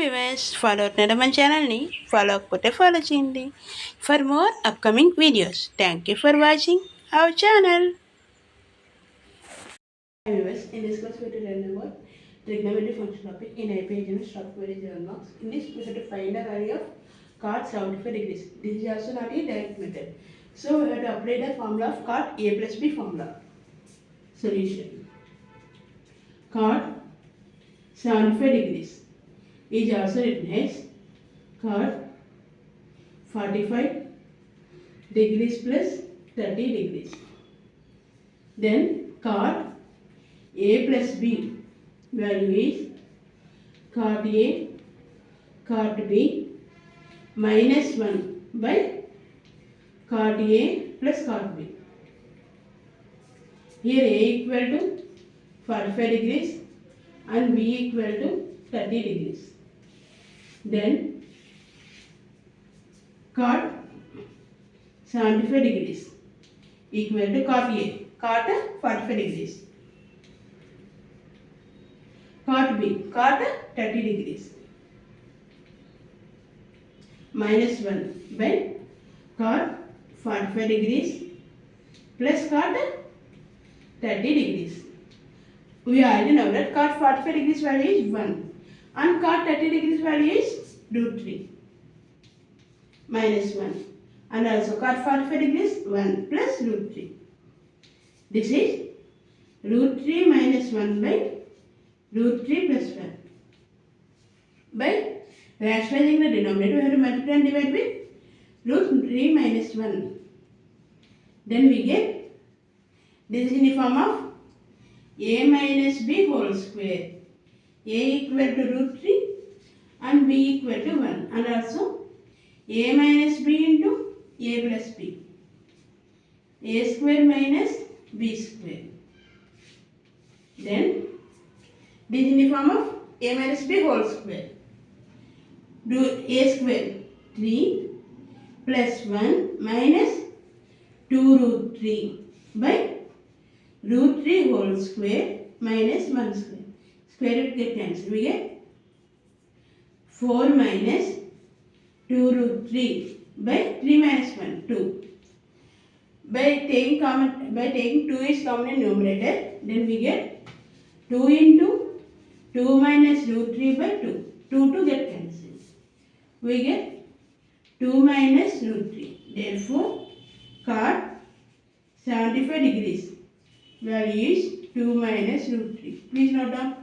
viewers, follow Nadaman channel ni follow akote follow chindi for more upcoming videos. Thank you for watching our channel. Hi viewers, in this class we will learn about trigonometry function topic in IPH and Stockberry journals. In this we have to find the value of cot 75 degrees. This is also not a direct method. So we have to apply the formula of cot A plus B formula. Solution. Cot 75 degrees is also written as cot 45 degrees plus 30 degrees. Then cot A plus B value is cot A cot B minus 1 by cot A plus cot B. Here A equal to 45 degrees and B equal to 30 degrees. Then cot 75 degrees equal to cot A, cot 45 degrees. Cot B, cot 30 degrees. Minus 1 by cot 45 degrees plus cot 30 degrees. We already know that cot 45 degrees value is 1 and cot 30 degrees value is root 3 minus 1 and also cot 45 degrees 1 plus root 3. This is root 3 minus 1 by root 3 plus 1. By rationalizing the denominator we have to multiply and divide with root 3 minus 1. Then we get this is in the form of a minus b whole square. A equal to root 3 and b equal to 1 and also a minus b into a plus b. A square minus b square. Then this is in the form of a minus b whole square. Do a square 3 plus 1 minus 2 root 3 by root 3 whole square minus 1 square. Square root get cancelled. We get 4 minus 2 root 3 by 3 minus 1, 2. By taking 2 is common in numerator, then we get 2 into 2 minus root 3 by 2. 2 get cancelled. We get 2 minus root 3. Therefore, cot 75 degrees value is 2 minus root 3. Please note down.